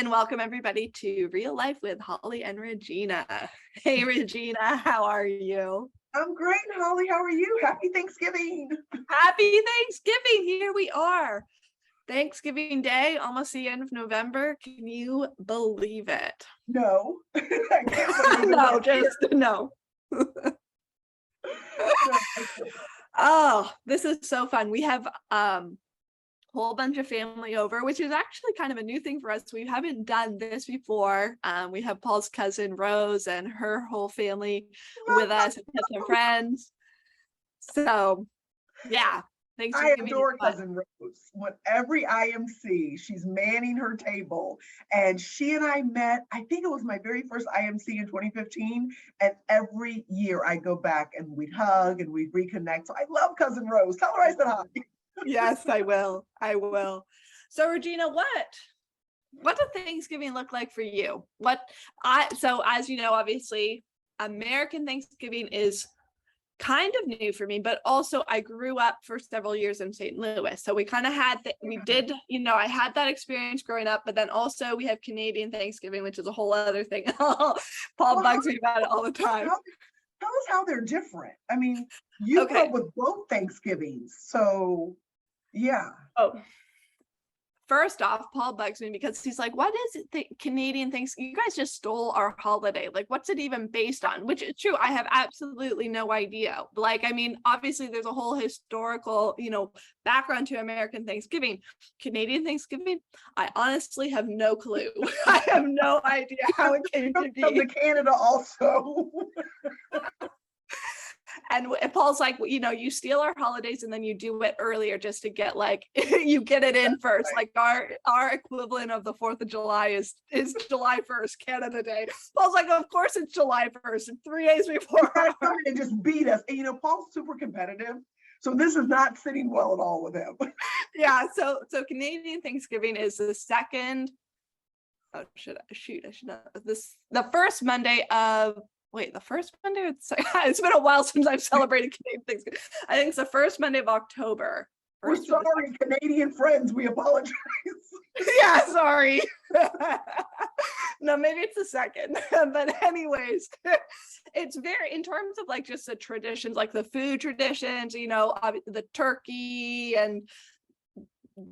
and welcome everybody to Real Life with Holly and Regina. Hey Regina, how are you? I'm great, Holly. How are you? Happy Thanksgiving. Happy Thanksgiving. Here we are. Thanksgiving Day, almost the end of November. Can you believe it? No, I can't believe it. No, just no. No, Oh, this is so fun. We have whole bunch of family over, which is actually kind of a new thing for us. We haven't done this before. We have Paul's cousin Rose and her whole family with us, and some friends. So yeah, thanks for I giving adore me fun. Cousin Rose. When every IMC, she's manning her table. And she and I met, I think it was my very first IMC in 2015. And every year I go back and we'd hug and we'd reconnect. So I love Cousin Rose. Tell her I said hi. Yes, I will. I will. So Regina, what does Thanksgiving look like for you? So as you know, obviously, American Thanksgiving is kind of new for me, but also I grew up for several years in St. Louis. So we kind of had I had that experience growing up, but then also we have Canadian Thanksgiving, which is a whole other thing. Paul bugs me about it all the time. Tell us how they're different. I mean, you grew up with both Thanksgivings. So yeah. Oh, first off, Paul bugs me because he's like, what is it, the Canadian Thanksgiving? You guys just stole our holiday. Like, what's it even based on? Which is true. I have absolutely no idea. Like, I mean, obviously there's a whole historical, background to American Thanksgiving. Canadian Thanksgiving, I honestly have no clue. I have no idea how it came to be. Come to Canada also. And Paul's like, you steal our holidays and then you do it earlier just to get you get it in first. Like our equivalent of the 4th of July is July 1st, Canada Day. Paul's like, of course it's July 1st, and 3 days before. And just beat us. And Paul's super competitive. So this is not sitting well at all with him. Yeah. So Canadian Thanksgiving is the second. Oh, I should know this. The first Monday of. Wait, the first Monday? It's been a while since I've celebrated Canadian Thanksgiving. I think it's the first Monday of October. We're sorry, Canadian friends. We apologize. Yeah, sorry. No, maybe it's the second. But anyways, it's very, in terms of just the traditions, like the food traditions, the turkey and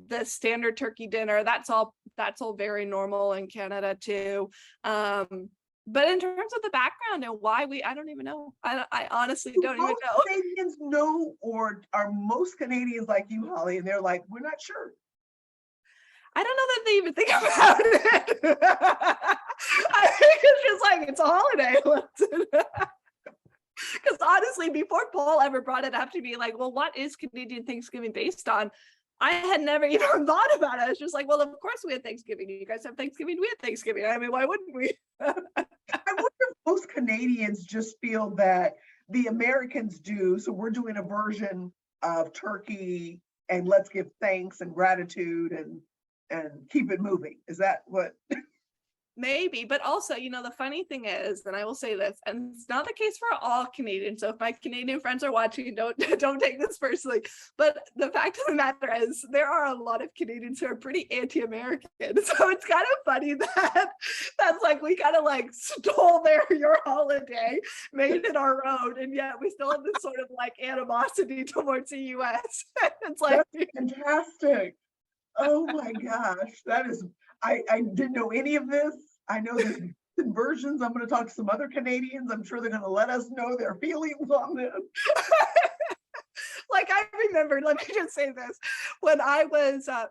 the standard turkey dinner, that's all very normal in Canada too. But in terms of the background and why I don't even know. I honestly don't even know. Canadians know, or are most Canadians like you, Holly, and they're like, we're not sure. I don't know that they even think about it. I think it's just like, it's a holiday. Because honestly, before Paul ever brought it up to me, like, well, what is Canadian Thanksgiving based on? I had never even thought about it. It's just like, well, of course we had Thanksgiving. You guys have Thanksgiving. We had Thanksgiving. I mean, why wouldn't we? I wonder if most Canadians just feel that the Americans do. So we're doing a version of turkey and let's give thanks and gratitude and keep it moving. Is that what? Maybe, but also, the funny thing is, and I will say this, and it's not the case for all Canadians. So if my Canadian friends are watching, don't take this personally. But the fact of the matter is, there are a lot of Canadians who are pretty anti-American. So it's kind of funny that's like, we kind of stole your holiday, made it our own, and yet we still have this sort of animosity towards the US. It's like, that's fantastic. Oh my gosh, that is. I didn't know any of this. I know there's conversions. I'm going to talk to some other Canadians. I'm sure they're going to let us know their feelings on this. I remember, let me just say this. When I was, I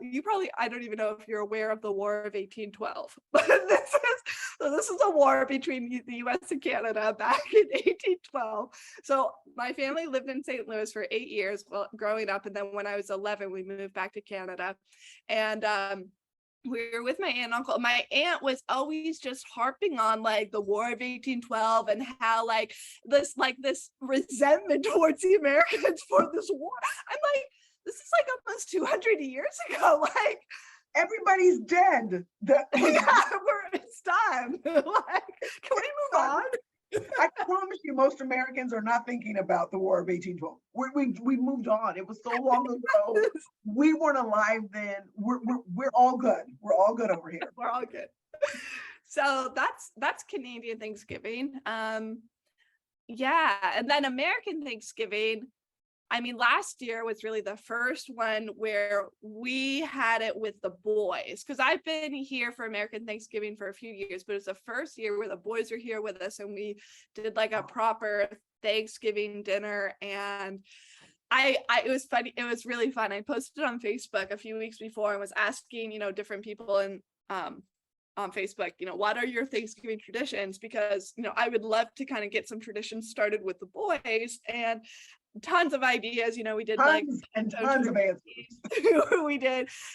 don't even know if you're aware of the War of 1812, but this is a war between the US and Canada back in 1812. So my family lived in St. Louis for 8 years growing up. And then when I was 11, we moved back to Canada. And, we were with my aunt and uncle. My aunt was always just harping on the War of 1812 and how this resentment towards the Americans for this war. I'm like, this is almost 200 years ago. Everybody's dead. It's time. Can we move on? I promise you, most Americans are not thinking about the War of 1812. We moved on. It was so long ago. We weren't alive then. We're all good. We're all good over here. We're all good. So that's Canadian Thanksgiving. Yeah, and then American Thanksgiving. I mean, last year was really the first one where we had it with the boys, because I've been here for American Thanksgiving for a few years, but it's the first year where the boys were here with us and we did like a proper Thanksgiving dinner. And I it was funny. It was really fun. I posted on Facebook a few weeks before and was asking, different people and on Facebook, what are your Thanksgiving traditions? Because, I would love to kind of get some traditions started with the boys, and tons of ideas. We did like Tons and tons of answers.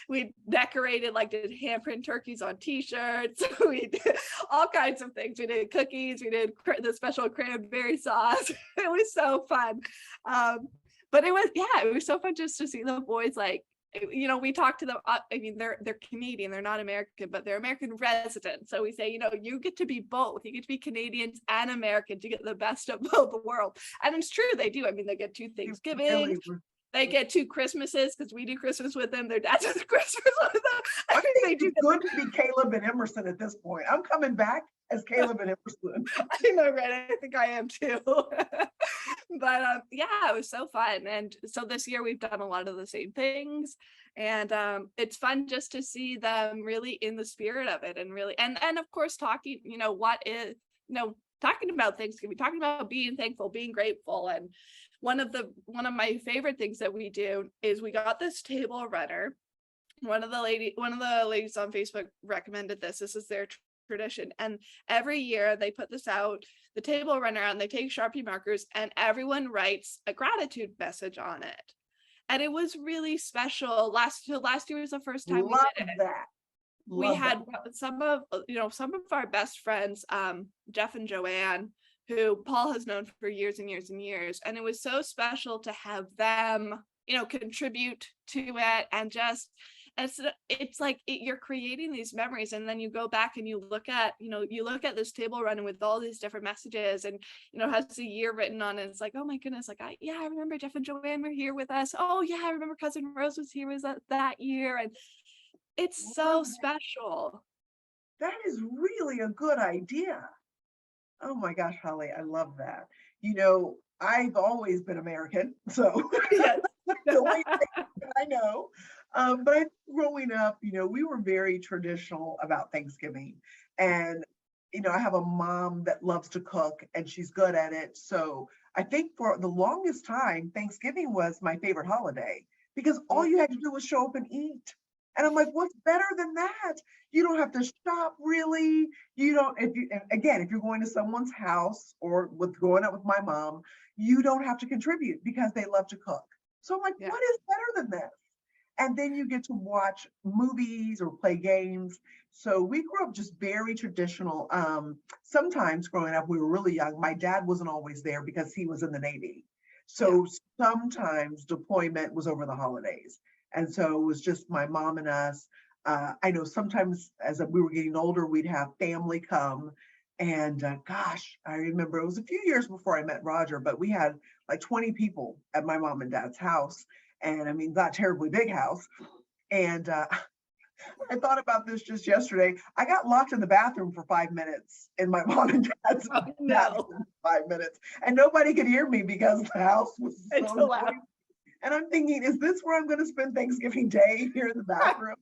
we decorated, like did handprint turkeys on t-shirts. We did all kinds of things. We did cookies, we did the special cranberry sauce. It was so fun. But it was so fun just to see the boys, like, we talked to them. I mean, they're Canadian, they're not American, but they're American residents. So we say, you get to be both. You get to be Canadians and Americans. You get the best of both worlds. And it's true, they do. I mean, they get 2 Thanksgivings. They get 2 Christmases, because we do Christmas with them. Their dad does Christmas with them. I think they do. Good to be Caleb and Emerson at this point. I'm coming back as Caleb and Emerson. I know, right? I think I am too. But yeah, it was so fun. And so this year we've done a lot of the same things. And it's fun just to see them really in the spirit of it, and really, and of course, talking, talking about Thanksgiving, talking about being thankful, being grateful. And one of my favorite things that we do is we got this table runner. One of the ladies on Facebook recommended this. This is their tradition, and every year they put this out, the table runner, and they take Sharpie markers and everyone writes a gratitude message on it. And it was really special. Last year was the first time we did it. We had some of our best friends, Jeff and Joanne, who Paul has known for years and years and years. And it was so special to have them, contribute to it. And just, it's like you're creating these memories, and then you go back and you look at this table running with all these different messages, and has the year written on it. It's like, oh my goodness, like I remember Jeff and Joanne were here with us. Oh yeah, I remember cousin Rose was here that year. And it's so special. That is really a good idea. Oh my gosh, Holly, I love that. I've always been American, so Yes. the only thing I know. But growing up, we were very traditional about Thanksgiving. And, I have a mom that loves to cook and she's good at it. So I think for the longest time, Thanksgiving was my favorite holiday, because all you had to do was show up and eat. And I'm like, what's better than that? You don't have to shop, really. You don't, if you're going to someone's house, or growing up with my mom, you don't have to contribute because they love to cook. So I'm like, What is better than this? And then you get to watch movies or play games. So we grew up just very traditional. Sometimes growing up, we were really young. My dad wasn't always there because he was in the Navy. So sometimes deployment was over the holidays. And so it was just my mom and us. I know sometimes as we were getting older, we'd have family come. And gosh, I remember it was a few years before I met Roger, but we had like 20 people at my mom and dad's house. And I mean, not terribly big house. And I thought about this just yesterday. I got locked in the bathroom for 5 minutes in my mom and dad's bathroom for 5 minutes. And nobody could hear me because the house was so loud. And I'm thinking, is this where I'm going to spend Thanksgiving Day, here in the bathroom?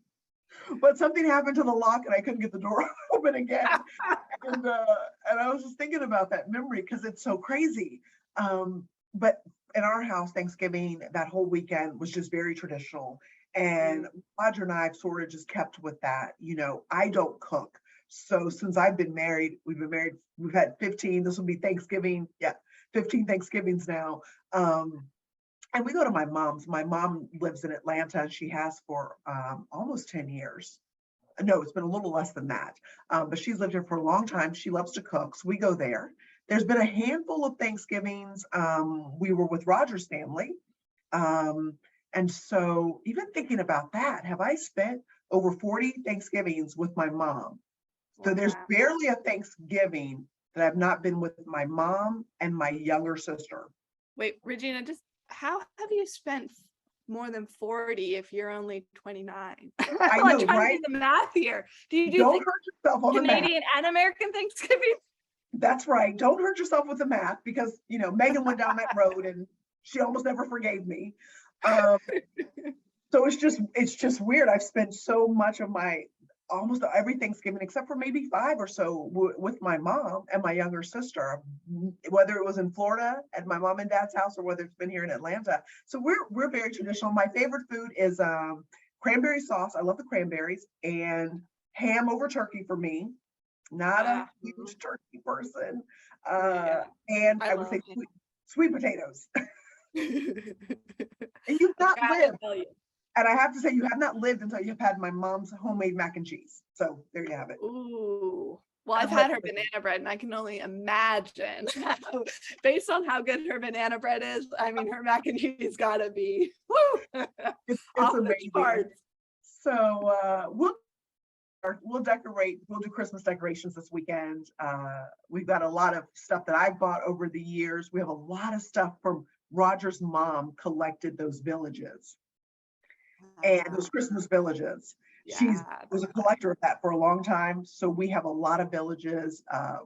But something happened to the lock and I couldn't get the door open again. And I was just thinking about that memory because it's so crazy. But in our house, Thanksgiving, that whole weekend was just very traditional. And Roger and I have sort of just kept with that. I don't cook. So since I've been married, we've had 15, this will be Thanksgiving. 15 Thanksgivings now. And we go to my mom's. My mom lives in Atlanta, and she has for almost 10 years. No, it's been a little less than that. But she's lived here for a long time. She loves to cook, so we go there. There's been a handful of Thanksgivings. We were with Roger's family. And so even thinking about that, have I spent over 40 Thanksgivings with my mom? So there's barely a Thanksgiving that I've not been with my mom and my younger sister. Wait, Regina, how have you spent more than 40 if you're only 29. I I'm know, like trying right? to do the math here. Do you do Don't hurt yourself on the math. Canadian and American Thanksgiving? That's right. Don't hurt yourself with the math because, Megan went down that road and she almost never forgave me. Um, so it's just weird. I've spent so much of my almost every Thanksgiving, except for maybe 5 or so with my mom and my younger sister, whether it was in Florida at my mom and dad's house or whether it's been here in Atlanta. So we're very traditional. My favorite food is cranberry sauce. I love the cranberries, and ham over turkey for me. Not a huge turkey person. And I would say sweet potatoes. And you've not lived. And I have to say, you have not lived until you've had my mom's homemade mac and cheese. So there you have it. Ooh. Well, I've had her banana bread, and I can only imagine, based on how good her banana bread is, I mean, her mac and cheese gotta be It's off the amazing. charts. So we'll decorate. We'll do Christmas decorations this weekend. We've got a lot of stuff that I've bought over the years. We have a lot of stuff from Roger's mom collected those villages. And those Christmas villages. She was a collector of that for a long time. So we have a lot of villages.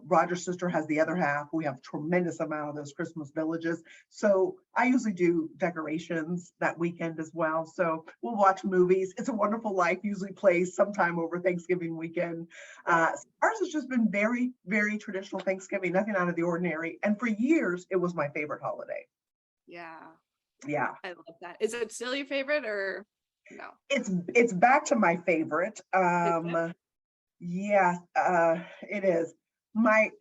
Roger's sister has the other half. We have tremendous amount of those Christmas villages. So I usually do decorations that weekend as well. So we'll watch movies. It's a Wonderful Life usually plays sometime over Thanksgiving weekend. Ours has just been very, very traditional Thanksgiving, nothing out of the ordinary. And for years, it was my favorite holiday. Yeah. I love that. Is it still your favorite or no? It's back to my favorite. Yeah, it is. My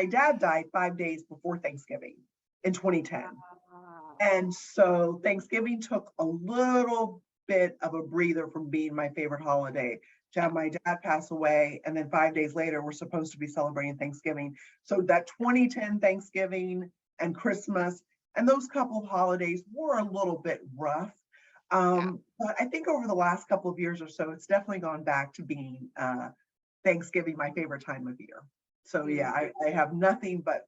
dad died 5 days before Thanksgiving in 2010. And so Thanksgiving took a little bit of a breather from being my favorite holiday to have my dad pass away. And then 5 days later, we're supposed to be celebrating Thanksgiving. So that 2010 Thanksgiving and Christmas and those couple of holidays were a little bit rough. But I think over the last couple of years or so, it's definitely gone back to being Thanksgiving, my favorite time of year. So yeah, I have nothing but,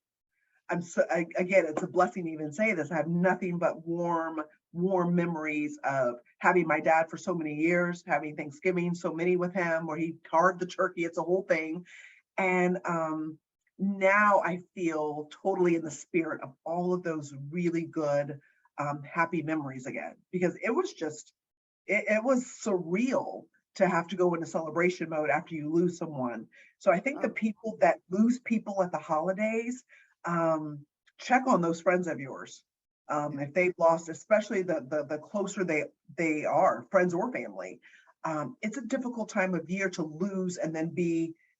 again, it's a blessing to even say this. I have nothing but warm memories of having my dad for so many years, having Thanksgiving, so many with him, where he carved the turkey. It's a whole thing. And now I feel totally in the spirit of all of those really good happy memories again, because it was just, it was surreal to have to go into celebration mode after you lose someone. So I think the people that lose people at the holidays, check on those friends of yours. If they've lost, especially the closer they are, friends or family, it's a difficult time of year to lose and then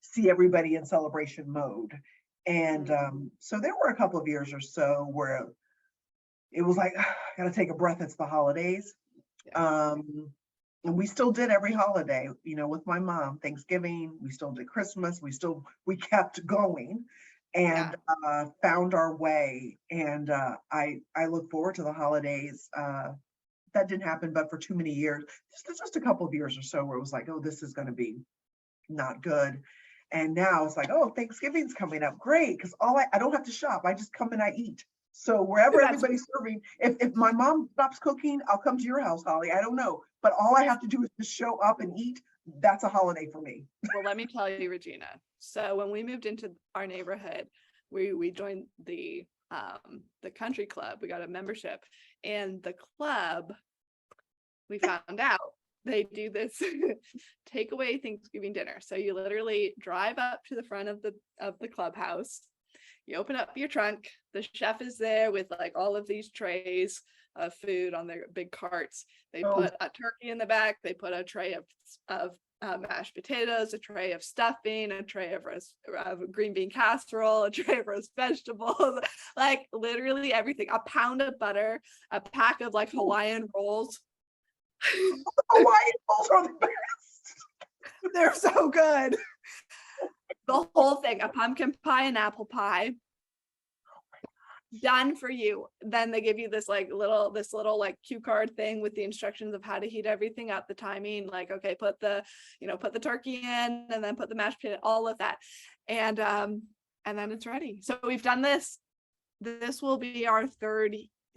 see everybody in celebration mode. And so there were a couple of years or so where it was like, I gotta take a breath, it's the holidays. And we still did every holiday, with my mom. Thanksgiving, we still did Christmas, we kept going and found our way. And I look forward to the holidays. That didn't happen, but for too many years, just a couple of years or so where it was like, oh, this is gonna be not good. And now it's like, oh, Thanksgiving's coming up, great, because I don't have to shop, I just come and I eat. So wherever everybody's serving, if my mom stops cooking, I'll come to your house, Holly. I don't know, but all I have to do is just show up and eat. That's a holiday for me. Well, let me tell you, Regina. So when we moved into our neighborhood, we joined the country club. We got a membership, and the club, we found out they do this takeaway Thanksgiving dinner. So you literally drive up to the front of the clubhouse. You open up your trunk, the chef is there with like all of these trays of food on their big carts. They put a turkey in the back, they put a tray of mashed potatoes, a tray of stuffing, a tray of green bean casserole, a tray of roast vegetables, like literally everything, a pound of butter, a pack of like Hawaiian rolls. Hawaiian rolls are the best. They're so good. The whole thing, a pumpkin pie and apple pie, done for you. Then they give you this little cue card thing with the instructions of how to heat everything up, the timing, like, okay, put the turkey in and then put the mashed potato, all of that. And then it's ready. So we've done this. This will be our third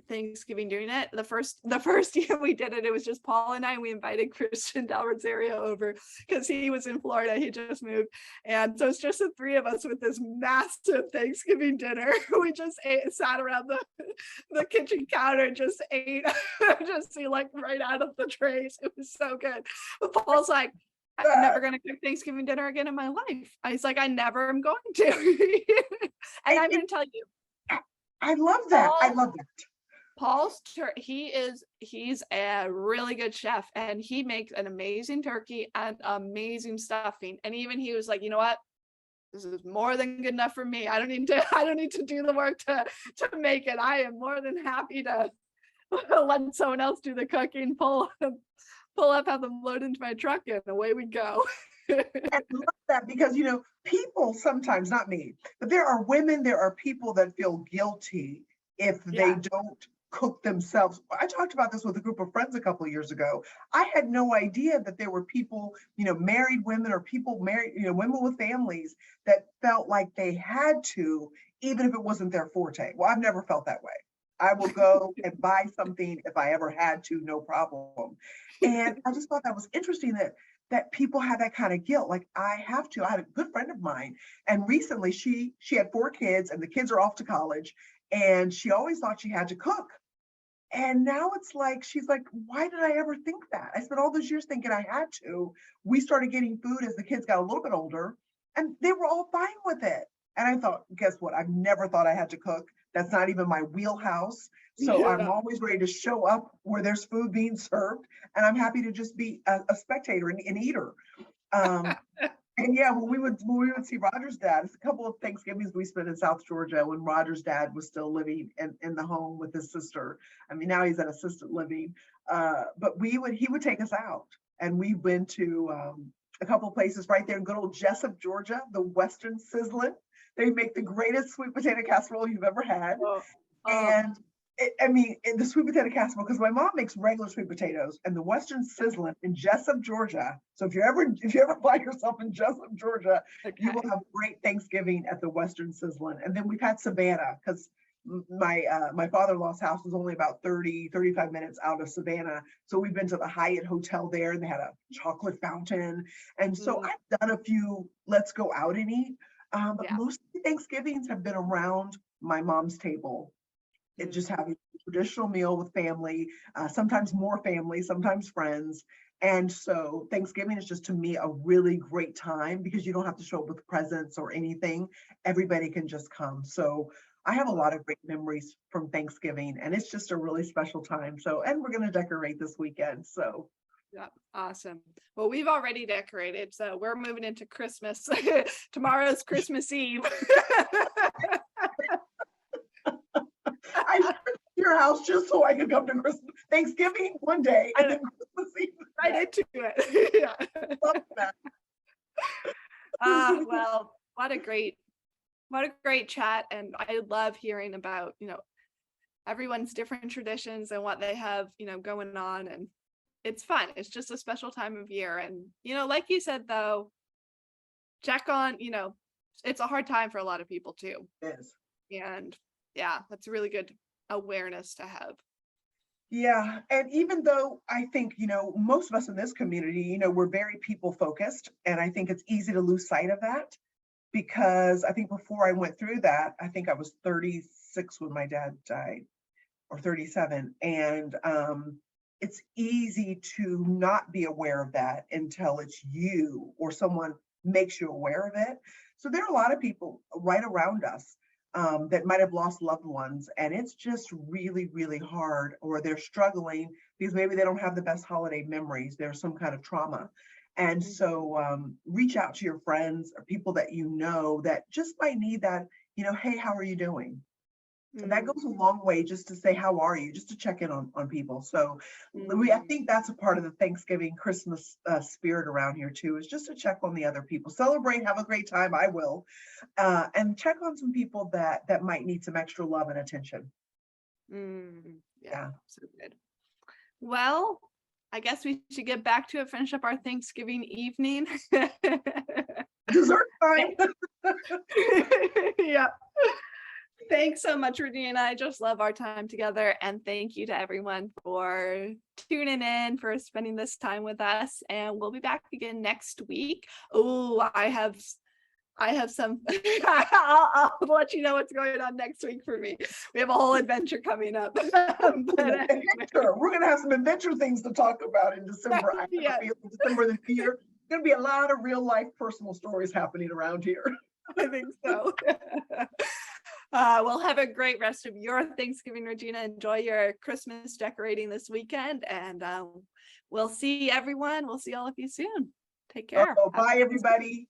Thanksgiving doing it. The first year we did it, it was just Paul and I. We invited Christian Del Rosario over because he was in Florida. He just moved. And so it's just the three of us with this massive Thanksgiving dinner. We just sat around the kitchen counter and just ate, just see like right out of the trays. It was so good. But Paul's like, I'm never going to cook Thanksgiving dinner again in my life. I was like, I never am going to. And I'm going to tell you, I love that. I love that. He's a really good chef, and he makes an amazing turkey and amazing stuffing. And even he was like, you know what? This is more than good enough for me. I don't need to do the work to make it. I am more than happy to let someone else do the cooking, pull up, have them load into my truck, and away we go. I love that because, people sometimes, not me, but there are women, there are people that feel guilty if they don't cook themselves. I talked about this with a group of friends a couple of years ago. I had no idea that there were people, married women or people married, women with families that felt like they had to, even if it wasn't their forte. Well, I've never felt that way. I will go and buy something if I ever had to, no problem. And I just thought that was interesting that people have that kind of guilt. Like, I have to. I had a good friend of mine, and recently she had 4 kids, and the kids are off to college, and she always thought she had to cook. And now it's like, she's like, why did I ever think that? I spent all those years thinking I had to. We started getting food as the kids got a little bit older, and they were all fine with it. And I thought, guess what? I've never thought I had to cook. That's not even my wheelhouse. So I'm always ready to show up where there's food being served. And I'm happy to just be a spectator and an eater. And yeah, when we would see Roger's dad, it's a couple of Thanksgivings we spent in South Georgia when Roger's dad was still living in the home with his sister. I mean, now he's at assisted living. But he would take us out, and we went to a couple of places right there in good old Jessup, Georgia, the Western Sizzlin'. They make the greatest sweet potato casserole you've ever had. And the sweet potato casserole, because my mom makes regular sweet potatoes, and the Western Sizzlin' in Jessup, Georgia. So if you ever find yourself in Jessup, Georgia, you will have great Thanksgiving at the Western Sizzlin'. And then we've had Savannah, because my father-in-law's house was only about 35 minutes out of Savannah. So we've been to the Hyatt Hotel there, and they had a chocolate fountain. And so I've done a few let's go out and eat. But most of the Thanksgivings have been around my mom's table. It just having a traditional meal with family, sometimes more family, sometimes friends. And so Thanksgiving is just, to me, a really great time because you don't have to show up with presents or anything. Everybody can just come. So I have a lot of great memories from Thanksgiving, and it's just a really special time. So, and we're going to decorate this weekend. So. Yeah, awesome. Well, we've already decorated, so we're moving into Christmas. Tomorrow's Christmas Eve. I should your house just so I could come to Thanksgiving one day and then Christmas Eve. Right into it. Yeah. Love that. Well, what a great chat, and I love hearing about everyone's different traditions and what they have going on, and it's fun. It's just a special time of year. And, like you said, though, check on, it's a hard time for a lot of people too. It is. And yeah, that's a really good awareness to have. Yeah. And even though I think, most of us in this community, we're very people focused. And I think it's easy to lose sight of that, because I think before I went through that, I think I was 36 when my dad died, or 37. And, it's easy to not be aware of that until it's you or someone makes you aware of it. So there are a lot of people right around us that might have lost loved ones, and it's just really, really hard, or they're struggling because maybe they don't have the best holiday memories. There's some kind of trauma. And so reach out to your friends or people that that just might need that, hey, how are you doing? And that goes a long way, just to say, how are you? Just to check in on people. So I think that's a part of the Thanksgiving, Christmas spirit around here too, is just to check on the other people. Celebrate, have a great time, I will. And check on some people that might need some extra love and attention. Yeah, so good. Well, I guess we should get back to it, finish up our Thanksgiving evening. Dessert time. Yeah. Thanks so much, Regina. I just love our time together. And thank you to everyone for tuning in, for spending this time with us. And we'll be back again next week. Oh, I have some, I'll let you know what's going on next week for me. We have a whole adventure coming up. But anyway. Adventure. We're gonna have some adventure things to talk about in December. I have a Yes. feeling December this year. Gonna be a lot of real life personal stories happening around here. I think so. Well, have a great rest of your Thanksgiving, Regina. Enjoy your Christmas decorating this weekend, and we'll see everyone. We'll see all of you soon. Take care. Bye, everybody.